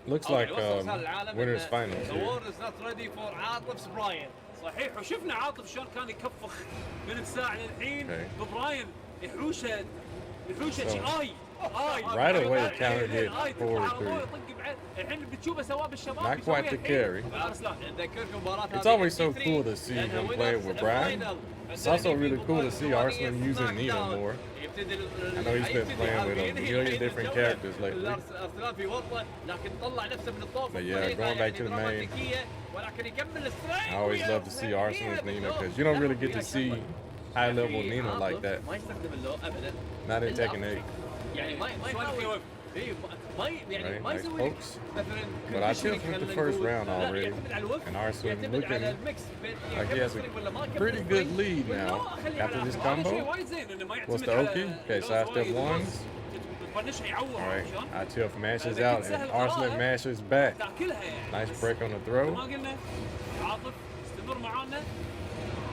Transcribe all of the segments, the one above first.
Looks like winners finals The here. world is not ready for Atif's Bryan. صحيح وشفنا عاطف شلون كان يكفخ من الساعة للحين ببراين يحوشه شي Right away counter hit forward three. Not quite the carry. It's always so cool to see him play with Bryan. It's also really cool to see Arslan using Nina more. I know he's been playing with a million different characters lately. But yeah, going back to the main, I always love to see Arslan's Nina because you don't really get to see high-level Nina like that. Not in Tekken 8. Right, like folks. But I tipped with the first round already, and Arslan looking like he has a pretty good lead now after this combo. What's the Oki? Okay, sidestep ones. Alright, Atif mashes out and Arslan mashes back. Nice break on the throw.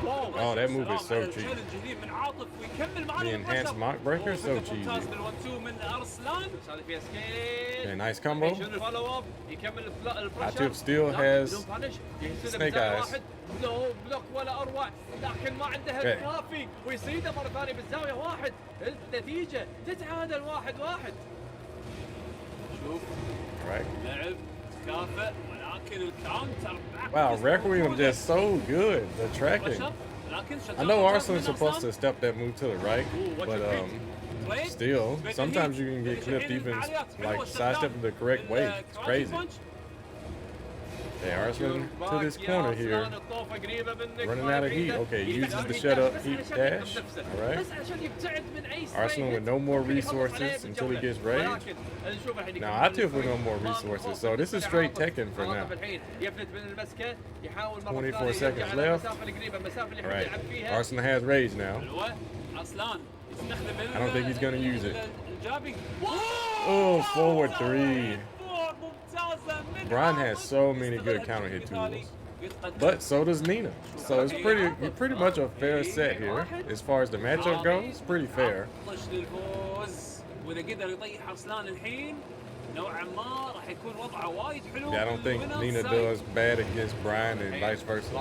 Oh, that move is so cheap. The enhanced mock breaker, so cheesy. Okay, nice combo. Atif still has snake eyes. لكن ما عنده الكافي ويصيده مرة ثانية بالزاوية واحد. النتيجة تتعادل 1-1. شوف لعب كافئ ولكن الكاونتر. Wow, Requiem just so good. The tracking. I know Arslan's supposed to step that move to the right, but still, sometimes you can get clipped even like sidestepping the correct way. It's crazy. Okay, Arslan to this corner here. Running out of heat. Okay, uses the shut up heat dash. Alright. Arslan with no more resources until he gets rage. Now Atif with no more resources, so this is straight Tekken for now. 24 seconds left. Alright, Arslan has rage now. I don't think he's gonna use it. Oh, forward three. Bryan has so many good counter hit tools, but so does Nina. So it's pretty much a fair set here as far as the matchup goes. Pretty fair. Yeah, I don't think Nina does bad against Bryan and vice versa.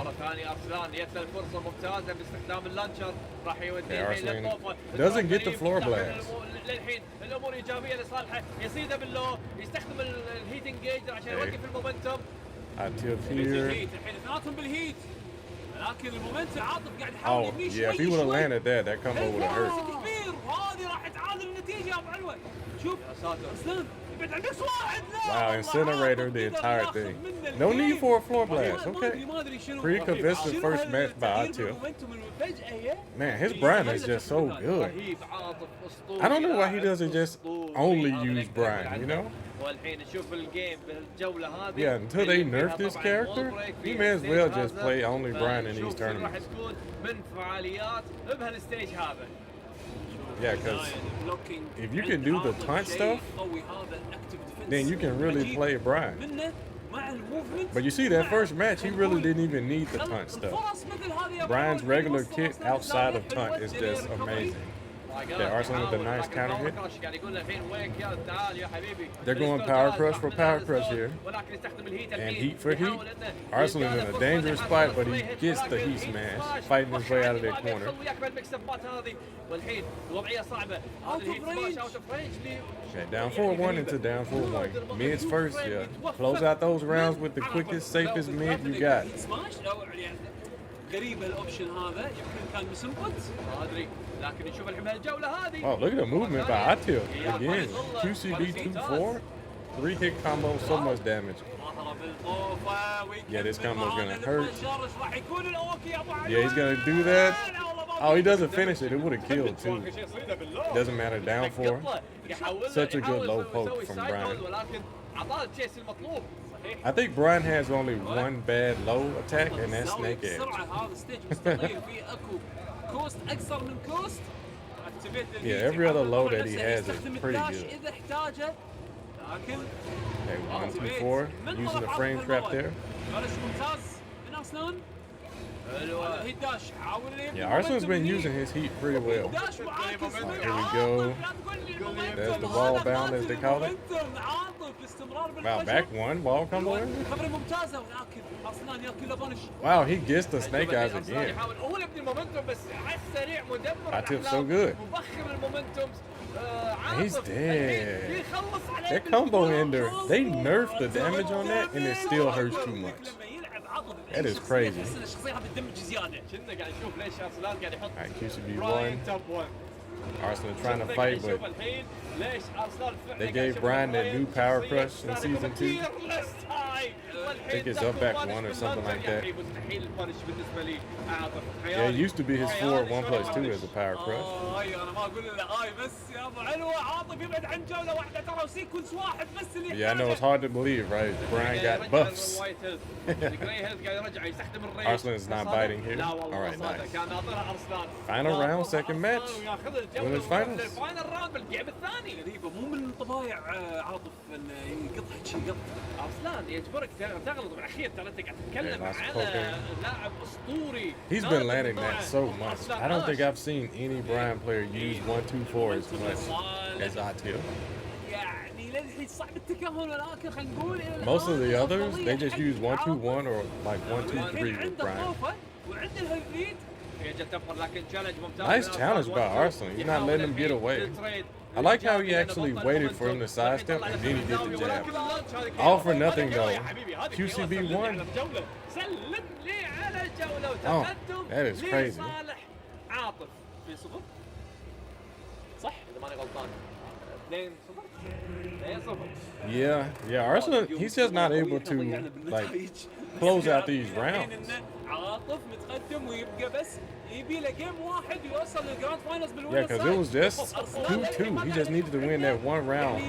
Okay, Arslan doesn't get the floor blast. للحين الامور ايجابيه لصالحه يصيده باللو يستخدم الهيت انجيج عشان يوقف المومنتوم. Atif here. لكن المومنتوم عاطف قاعد Oh يحاول يبني yeah, if he would have landed that, that combo would have hurt. كبير وهذه راح تعادل النتيجه يا ابو علوي. شوف اسلام يبعد عن نفس واحد. Wow, incinerator the entire thing. No need for a floor blast. Okay. Pretty convincing first match by Atif. Man, his Bryan is just so good. I don't know why he doesn't just only use Bryan, you know? Yeah, until they nerf this character, he may as well just play only Bryan in these tournaments. Yeah, because if you can do the taunt stuff, then you can really play Bryan. But you see, that first match, he really didn't even need the taunt stuff. Bryan's regular kit outside of taunt is just amazing. Okay, Arslan with a nice counter hit. They're going power crush for power crush here. And heat for heat. Arslan in a dangerous spot, but he gets the heat smash, fighting his way out of that corner. Okay, down 4-1 into down 4-1. Mids first, yeah. Close out those rounds with the quickest, safest mid you got. غريبه الاوبشن هذا يمكن كان مسنبت ما ادري لكن نشوف الحين الجوله هذه. Oh, look at the movement by Atif again. QCB 2-4, 3-hit combo, so much damage. Yeah, this combo is gonna hurt. Yeah, he's gonna do that. Oh, he doesn't finish it. It would have killed too. Doesn't matter. Down 4. Such a good low poke from Bryan. I think Bryan has only one bad low attack, and that's Snake Edge. Yeah, every other low that he has is pretty good. Okay, 1-2-4, using the frame trap there. Yeah, Arslan's been using his heat pretty well. Here we go. There's the wall bound, as they call it. Wow, back one wall combo in. Wow, he gets the snake eyes again. Atif's so good. And he's dead. That combo ender, they nerfed the damage on that and it still hurts too much. That is crazy. Alright, QCB1. Arslan trying to fight, but they gave Bryan that new power crush in season 2. I think it's up back 1 or something like that. Yeah, it used to be his forward 1+2 as a power crush. Yeah, I know it's hard to believe, right? Bryan got buffs. Arslan is not biting here. Alright, nice. Final round, second match. Winners finals. غريبة مو من طبايع عاطف انه يقطع شيء قط. ارسلان يجبرك تغلط بالاخير ترى انت قاعد تتكلم على لاعب اسطوري. He's been landing that so much. I don't think I've seen any Bryan player use 1-2-4 as much as Atif. يعني للحين صعب التكهن ولكن خلينا نقول most of the others they just use 1-2-1 or like 1-2-3 with Bryan. Nice challenge by Arslan. He's not letting him get away. I like how he actually waited for him to sidestep and then he did the jab. All for nothing though. QCB1. Oh, that is crazy. Yeah, Arslan, he's just not able to like close out these rounds. Yeah, because it was just 2-2. He just needed to win that one round,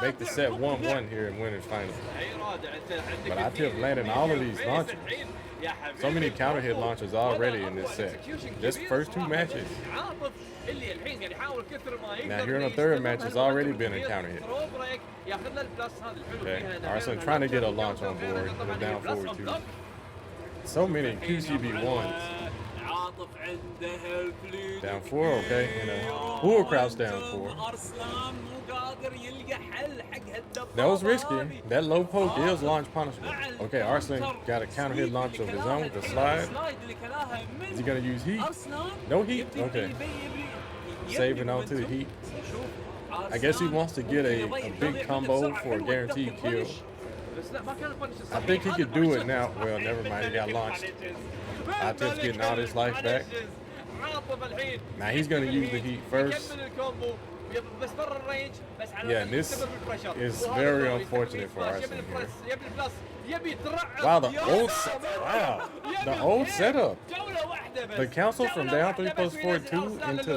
make the set 1-1 here in winners finals. But Atif landing all of these launches. So many counter hit launches already in this set. Just first 2 matches. Now here in the third match has already been a counter hit. Okay, Arslan trying to get a launch on board. We're down 4-2. So many QCB1s. Down 4, okay, and a full crouch down 4. That was risky. That low poke is launch punishable. Okay, Arslan got a counter hit launch of his own with the slide. Is he gonna use heat? No heat? Okay. Saving on to the heat. I guess he wants to get a big combo for a guaranteed kill. I think he could do it now. Well, never mind, he got launched. Atif's getting all his life back. Now he's going to use the heat first. Yeah, and this is very unfortunate for Arslan here. Wow, the old setup. The council from down 3+4-2 into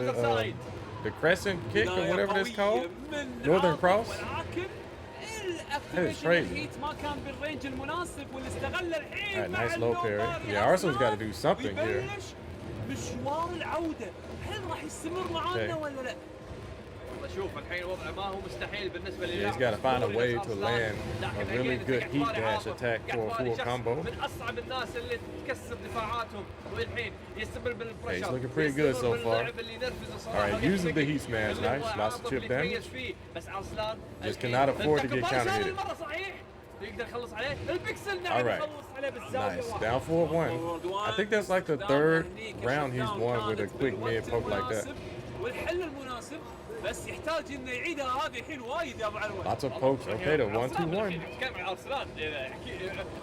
the crescent kick or whatever that's called. Northern cross. That is crazy. Alright, nice low parry. Yeah, Arslan's got to do something here. Okay. Yeah, he's got to find a way to land a really good heat dash attack for a full combo. Okay, he's looking pretty good so far. Alright, using the heat smash, nice. Lots of chip damage. Just cannot afford to get counter hit. Alright, nice. Down 4-1. I think that's like the third round he's won with a quick mid poke like that. Lots of pokes. Okay, the 1-2-1.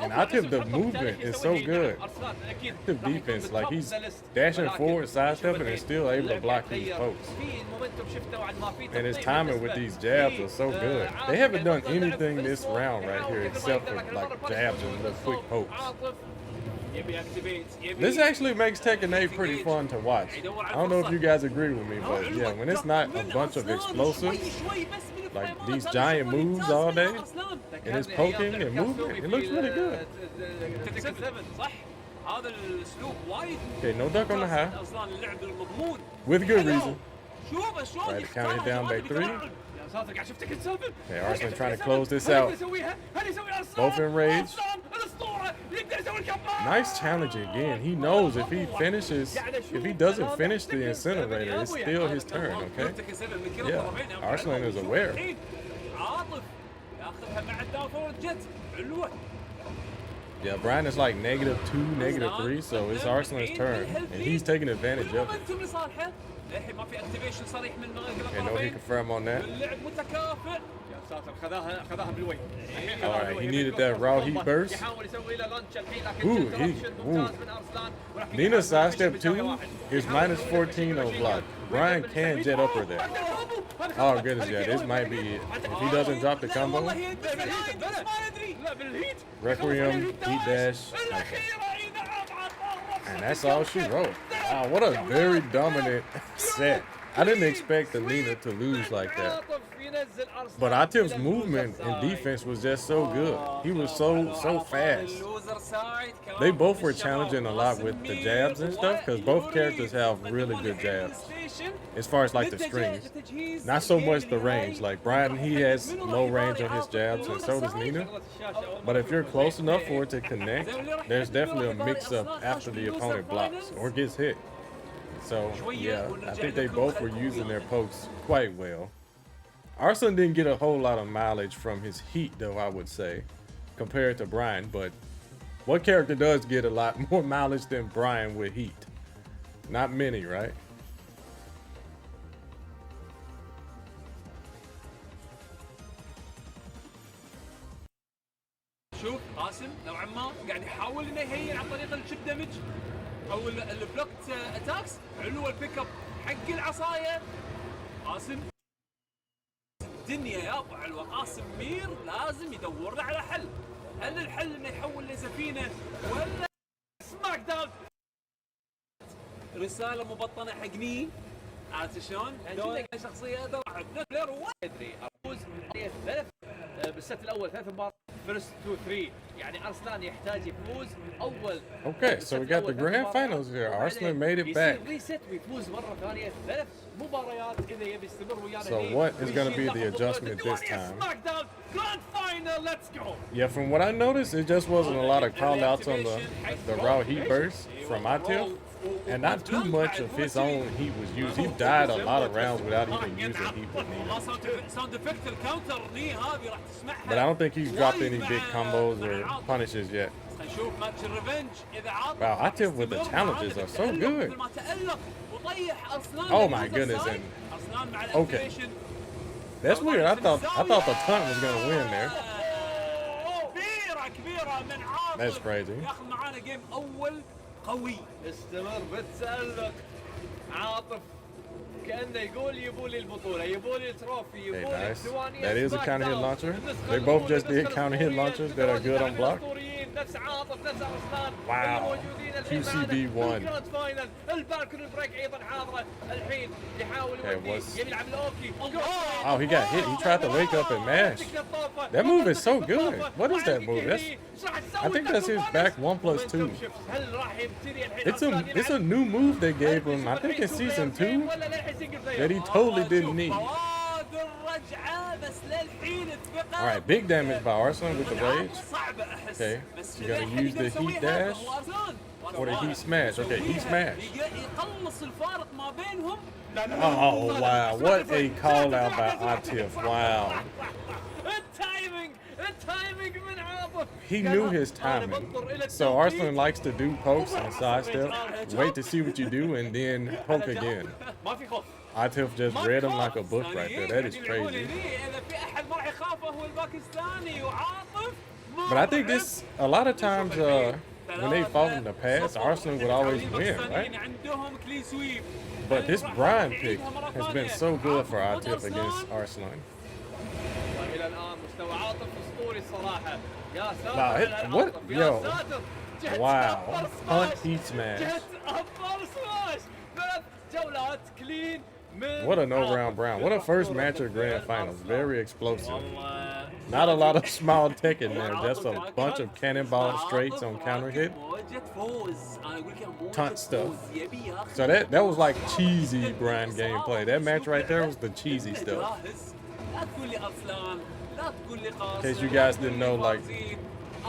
And Atif, the movement is so good. The defense, like he's dashing forward, sidestepping, and still able to block these pokes. And his timing with these jabs are so good. They haven't done anything this round right here except for like jabs and little quick pokes. This actually makes Tekken 8 pretty fun to watch. I don't know if you guys agree with me, but yeah, when it's not a bunch of explosives, like these giant moves all day, and it's poking and moving, it looks really good. Okay, no duck on the high. With good reason. Right, to count it down back 3. Okay, Arslan trying to close this out. Both in rage. Nice challenge again. He knows if he finishes, if he doesn't finish the incinerator, it's still his turn, okay? Yeah, Arslan is aware. Yeah, Bryan is like -2, -3, so it's Arslan's turn, and he's taking advantage of it. And no, he confirmed on that. Alright, he needed that raw heat burst. Ooh, Nina sidestep 2 is -14 on block. Bryan can jet upper there. Oh goodness, yeah, this might be it. If he doesn't drop the combo, Requiem, heat dash. Okay. And that's all she wrote. Wow, what a very dominant set. I didn't expect the Nina to lose like that. But Atif's movement and defense was just so good. He was so fast. They both were challenging a lot with the jabs and stuff because both characters have really good jabs. As far as like the strings. Not so much the range. Like Bryan, he has low range on his jabs and so does Nina. But if you're close enough for it to connect, there's definitely a mix-up after the opponent blocks or gets hit. So, yeah, I think they both were using their pokes quite well. Arslan didn't get a whole lot of mileage from his heat, though, I would say, compared to Bryan. But what character does get a lot more mileage than Bryan with heat? Not many, right? شوف قاسم نوعا ما قاعد يحاول انه يهين عن طريق الشيب دامج او البلوكت اتاكس. حلو البيك اب حق العصايه قاسم. الدنيا يا ابو علوه، قاسم مير لازم يدور له على حل. هل الحل انه يحول لسفينه ولا سماك داون؟ رساله مبطنه حق ني، عرفت شلون؟ شخصيه ضرب بلير ادري افوز ثلاث بالست الاول 3 مباريات فيرست 2 3 يعني ارسلان يحتاج يفوز اول. Okay, so we got the grand finals here. Arslan made it back. ريست ويفوز مره ثانيه 3 مباريات اذا يبي يستمر ويانا. So what is going to be the adjustment this time? Yeah, from what I noticed, it just wasn't a lot of call outs on the raw heat burst from Atif. And not too much of his own heat was used. He died a lot of rounds without even using heat with Nina. But I don't think he's dropped any big combos or punishes yet. Wow, Atif with the challenges are so good. Oh my goodness, and okay. That's weird. I thought the taunt was gonna win there. That's crazy. قوي استمر بالتألق. عاطف كأنه يقول يبوا لي البطولة، يبوا لي التروفي، يبوا لي الديوانية. That is a counter hit launcher. They both just did counter hit launchers that are good on block. نفس عاطف نفس أرسلان. Wow. QCD won. الجراند فاينل، البالكون بريك أيضا حاضرة. الحين يحاول يودي يبي يلعب الأوكي. Oh, he got hit. He tried to wake up and mash. That move is so good. What is that move? I think that's his back 1+2. It's a new move they gave him. I think in season 2 that he totally didn't need. All right, big damage by Arslan with the rage. Okay, you gotta use the heat dash or the heat smash. Okay, heat smash. Oh wow, what a call out by Atif. Wow. He knew his timing. So Arslan likes to do pokes and sidestep, wait to see what you do, and then poke again. Atif just read him like a book right there. That is crazy. But I think this, a lot of times, when they fought in the past, Arslan would always win, right? But this Bryan pick has been so good for Atif against Arslan. Wow, what? Yo. Wow. Hunt heat smash. What an all-round Bryan. What a first match of Grand Finals. Very explosive. Not a lot of small Tekken there. Just a bunch of cannonball straights on counter hit. Taunt stuff. So that was like cheesy Bryan gameplay. That match right there was the cheesy stuff. In case you guys didn't know, like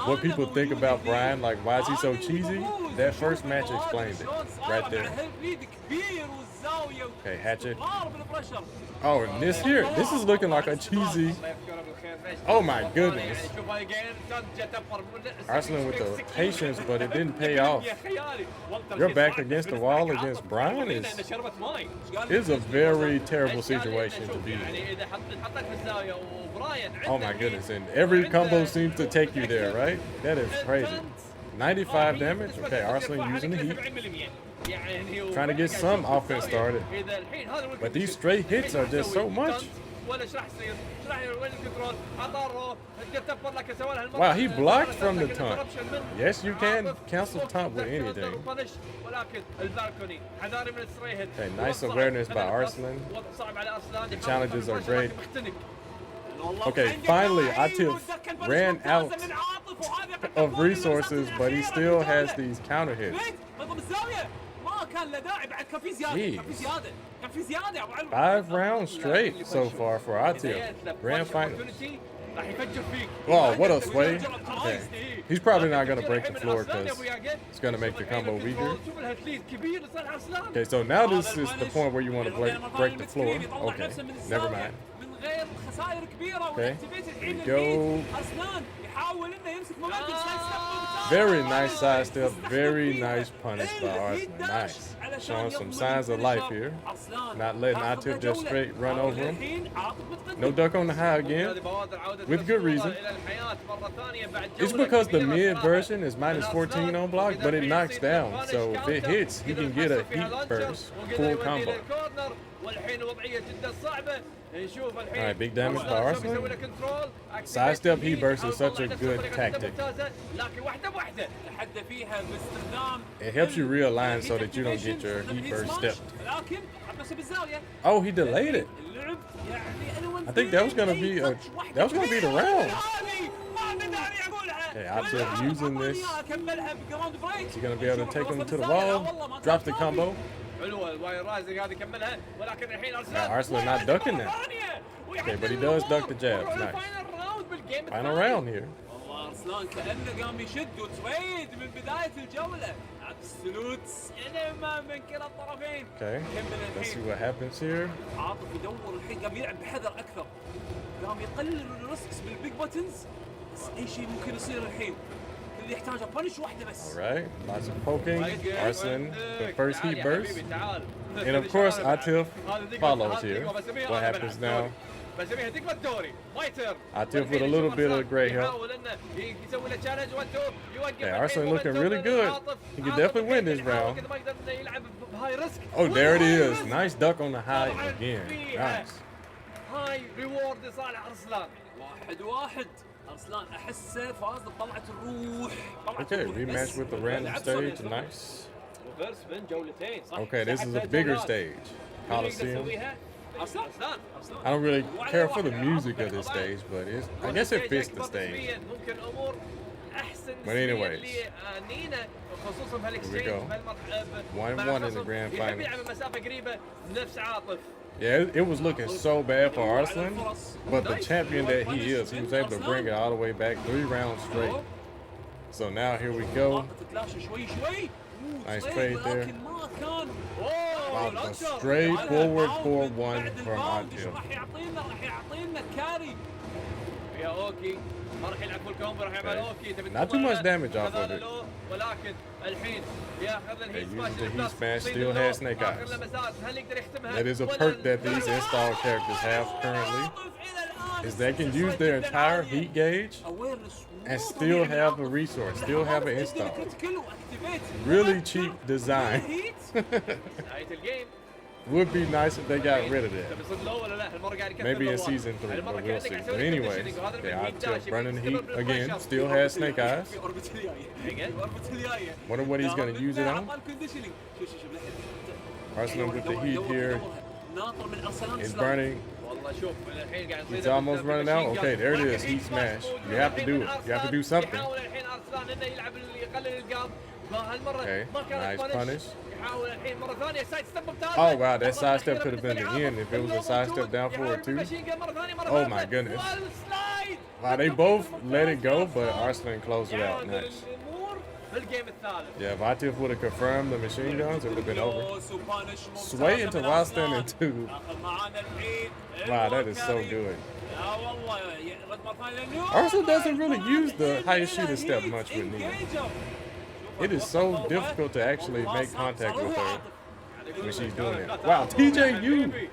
what people think about Bryan, like why is he so cheesy? That first match explained it right there. Okay, hatchet. Oh, and this here, this is looking like a cheesy. Oh my goodness. Arslan with the patience, but it didn't pay off. You're back against the wall against Bryan is a very terrible situation to be in. Oh my goodness, and every combo seems to take you there, right? That is crazy. 95 damage? Okay, Arslan using the heat. Trying to get some offense started. But these straight hits are just so much. Wow, he blocked from the taunt. Yes, you can cancel taunt with anything. Okay, nice awareness by Arslan. The challenges are great. Okay, finally, Atif ran out of resources, but he still has these counter hits. Jeez. 5 rounds straight so far for Atif. Grand finals. Oh, what a sway. Okay. He's probably not going to break the floor because it's going to make the combo weaker. Okay, so now this is the point where you want to break the floor. Okay, never mind. Okay, here we go. Very nice sidestep, very nice punish by Arslan. Nice. Showing some signs of life here. Not letting Atif just straight run over him. No duck on the high again. With good reason. It's because the mid version is minus 14 on block, but it knocks down. So if it hits, he can get a heat burst, full combo. Alright, big damage by Arslan. Sidestep heat burst is such a good tactic. It helps you realign so that you don't get your heat burst stepped. Oh, he delayed it. I think that was gonna be the round. Okay, Atif using this. Is he gonna be able to take him to the wall? Drops the combo. Now Arslan not ducking that. Okay, but he does duck the jabs. Nice. Final round here. Okay, let's see what happens here. Alright, lots of poking. Arslan, the first heat burst. And of course, Atif follows here. What happens now? Atif with a little bit of gray help. Okay, Arslan looking really good. He can definitely win this round. Oh, there it is. Nice duck on the high again. Nice. Okay, rematch with the random stage. Nice. Okay, this is a bigger stage. Coliseum. I don't really care for the music of this stage, but I guess it fits the stage. But anyways, here we go. 1-1 in the grand final. Yeah, it was looking so bad for Arslan, but the champion that he is, he was able to bring it all the way back 3 rounds straight. So now here we go. Nice trade there. Wow, a straightforward 4-1 from Atif. Okay. Not too much damage off of it. They used the heat smash, still has snake eyes. That is a perk that these installed characters have currently, is they can use their entire heat gauge and still have a resource, still have an install. Really cheap design. Would be nice if they got rid of that. Maybe in season 3, but we'll see. But anyways, Atif running heat again, still has snake eyes. Wonder what he's gonna use it on. Arslan with the heat here is burning. He's almost running out. Okay, there it is. Heat smash. You have to do it. You have to do something. Okay, nice punish. يحاول الحين مرة ثانية سايد ستيب ممتازة. Oh wow, that side step could have been the end if it was a side step down forward too. Oh my goodness. Wow, they both let it go, but Arslan closed it out. Nice. Yeah, if Atif would have confirmed the machine guns, it would have been over. Sway into while standing too. Wow, that is so good. Arslan doesn't really use the high shooter step much with Nina. It is so difficult to actually make contact with her when she's doing it. Wow, TJU.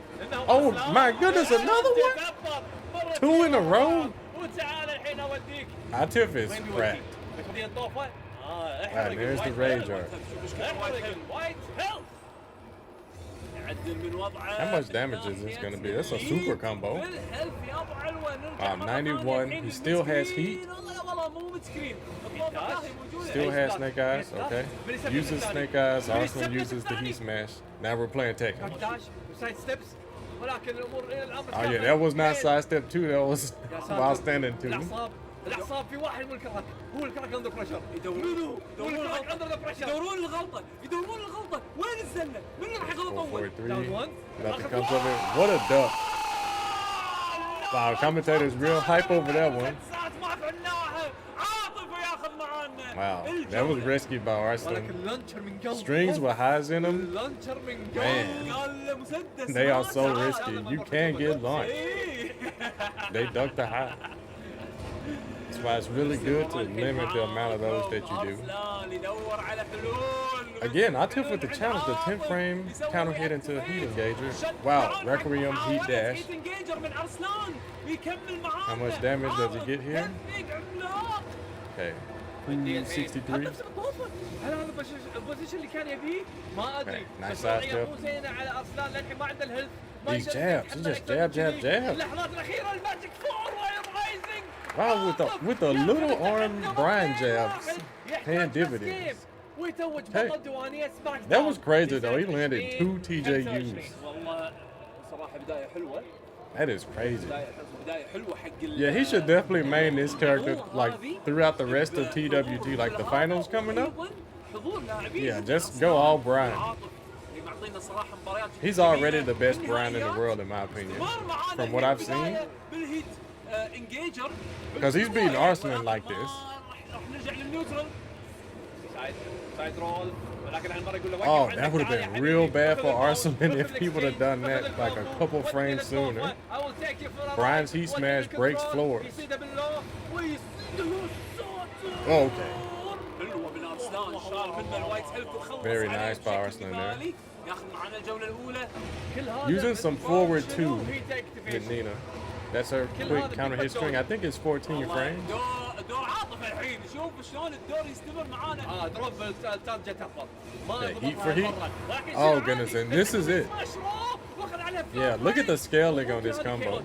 Oh my goodness, another one? 2 in a row? Atif is cracked. And there's the rage art. How much damage is this going to be? That's a super combo. 91. He still has heat. Still has snake eyes. Okay. Uses snake eyes. Arslan uses the heat smash. Now we're playing Tekken. Oh yeah, that was not side step 2. That was while standing 2. الاعصاب في واحد من الكراك هو الكراك اندر بريشر يدورون الغلطه وين الزله من راح يغلط اول nothing comes of it. What a duck. Wow, commentator's real hype over that one. Wow, that was rescued by Arslan. Strings with highs in them. Man, they are so risky. You can get launched. They duck the high. That's why it's really good to limit the amount of those that you do. Again, Atif with the challenge, the 10 frame counter hit into heat engager. Wow, Requiem heat dash. How much damage does he get here? Okay, 63. Okay, nice side step. These jabs, he just jab. Wow, with the little arm Bryan jabs, paying dividends. Hey, that was crazy though. He landed 2 TJUs. That is crazy. Yeah, he should definitely main this character like throughout the rest of TWT, like the finals coming up. Yeah, just go all Bryan. He's already the best Bryan in the world, in my opinion, from what I've seen. Because he's beating Arslan like this. Oh, that would have been real bad for Arslan if he would have done that like a couple frames sooner. Bryan's heat smash breaks floors. Oh, okay. Very nice by Arslan there. Using some forward 2 with Nina. That's her quick counter hit string. I think it's 14 frames. Okay, heat for heat. Oh goodness, and this is it. Yeah, look at the scaling on this combo.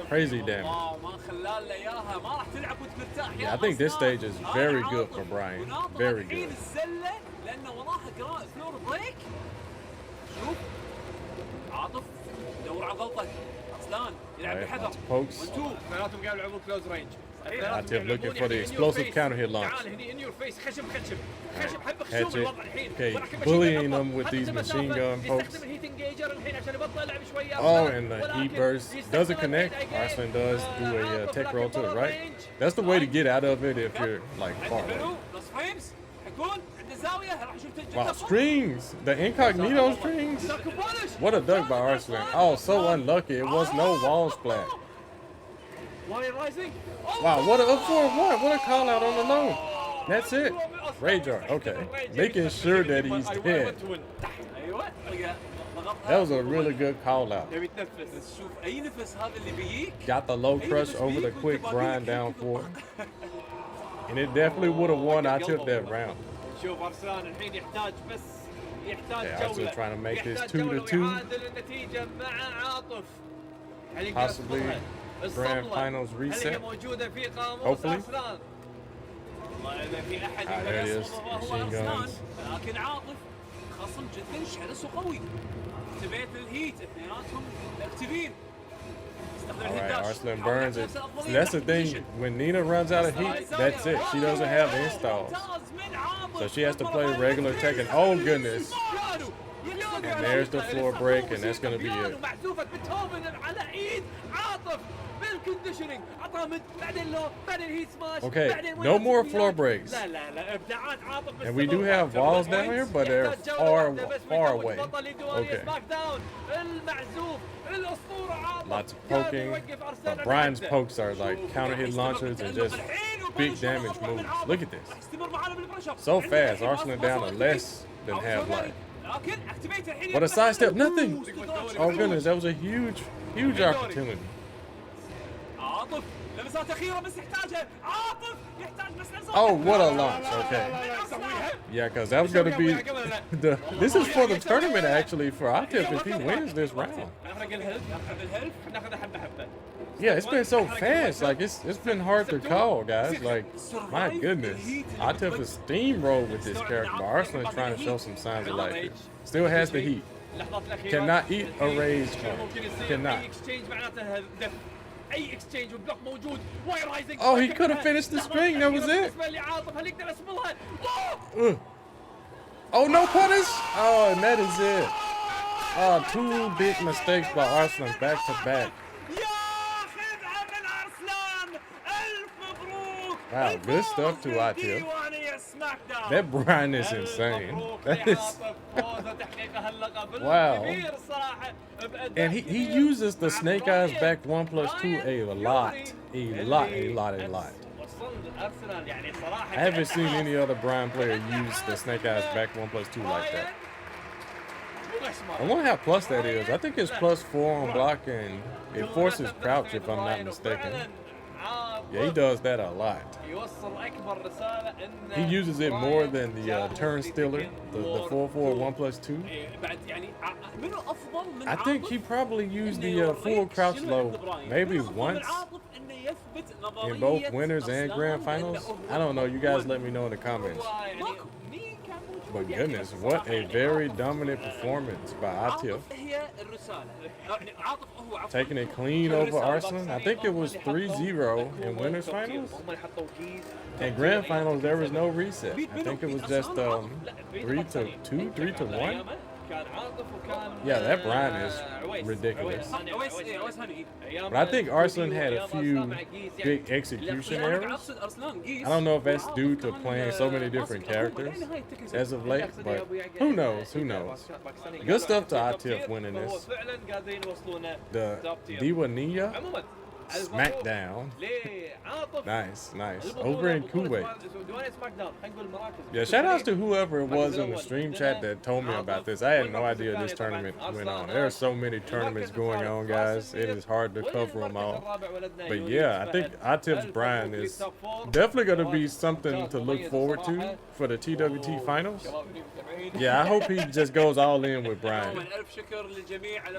Crazy damage. Yeah, I think this stage is very good for Bryan. Very good. Right, lots of pokes. Atif looking for the explosive counter hit launch. Hatchet. Okay, bullying them with these machine gun pokes. Oh, and the heat burst. Does it connect? Arslan does do a tech roll to the right. That's the way to get out of it if you're like far away. Wow, strings! The incognito strings! What a duck by Arslan. Oh, so unlucky. It was no wall splat. Wow, what a up 4-1. What a call out on the low. That's it. Rage art. Okay. Making sure that he's dead. That was a really good call out. Got the low crush over the quick Bryan down 4. And it definitely would have won. I took that round. Yeah, Arslan trying to make this 2-2. Possibly grand finals reset. Hopefully. There it is. Machine guns. خصم جدا شرس وقوي. اكتيفيت الهيت اثنيناتهم اكتفين. All right, Arslan burns it. See, that's the thing. When Nina runs out of heat, that's it. She doesn't have installs. So she has to play regular Tekken. Oh, goodness. And there's the floor break, and that's going to be it. Okay, no more floor breaks. And we do have walls down here, but they're far away. Okay. Lots of poking. But Bryan's pokes are like counter hit launchers and just big damage moves. Look at this. So fast. Arslan down to less than half life. What a sidestep. Nothing. Oh, goodness. That was a huge, huge opportunity. Oh, what a launch. Okay. Yeah, because that was going to be this is for the tournament, actually, for Atif if he wins this round. Yeah, it's been so fast. Like, it's been hard to call, guys. Like, my goodness. Atif is steamrolled with this character, but Arslan is trying to show some signs of life here. Still has the heat. Cannot eat a raised one. Cannot. Oh, he could have finished the string. That was it. Oh, no punish. Oh, and that is it. Oh, 2 big mistakes by Arslan back to back. Wow, good stuff to Atif. That Bryan is insane. That is wow. And he uses the Snake Eyes back 1+2 a lot. I haven't seen any other Bryan player use the Snake Eyes back 1+2 like that. I wonder how plus that is. I think it's +4 on block and it forces crouch if I'm not mistaken. Yeah, he does that a lot. He uses it more than the turn stiller, the 4-4 1+2. I think he probably used the full crouch low maybe once in both winners and grand finals. I don't know. You guys let me know in the comments. But goodness, what a very dominant performance by Atif. Taking it clean over Arslan. I think it was 3-0 in winners finals. In grand finals, there was no reset. I think it was just 3-2, 3-1. Yeah, that Bryan is ridiculous. But I think Arslan had a few big execution errors. I don't know if that's due to playing so many different characters as of late, but who knows? Who knows? Good stuff to Atif winning this. The Diwaniya Smackdown. Nice, nice. Over in Kuwait. Yeah, shout outs to whoever it was in the stream chat that told me about this. I had no idea this tournament went on. There are so many tournaments going on, guys. It is hard to cover them all. But yeah, I think Atif's Bryan is definitely going to be something to look forward to for the TWT Finals. Yeah, I hope he just goes all in with Bryan.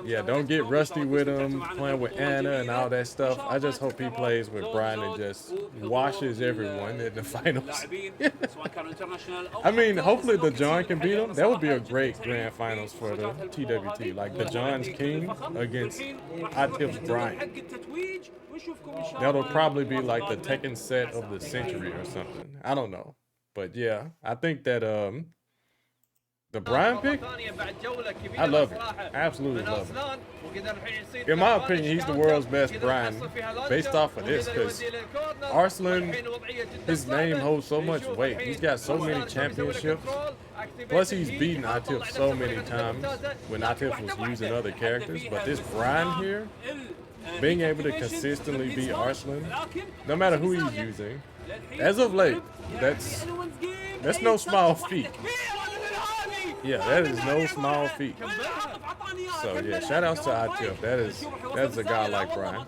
Yeah, don't get rusty with him, playing with Anna and all that stuff. I just hope he plays with Bryan and just washes everyone in the finals. I mean, hopefully the John can beat him. That would be a great grand finals for the TWT. Like the John's King against Atif's Bryan. That'll probably be like the Tekken set of the century or something. I don't know. But yeah, I think that the Bryan pick, I love it. Absolutely love it. In my opinion, he's the world's best Bryan based off of this, because Arslan, his name holds so much weight. He's got so many championships. Plus, he's beaten Atif so many times when Atif was using other characters. But this Bryan here, being able to consistently beat Arslan, no matter who he's using, as of late, that's no small feat. Yeah, that is no small feat. So yeah, shout outs to Atif. That's a guy like Bryan.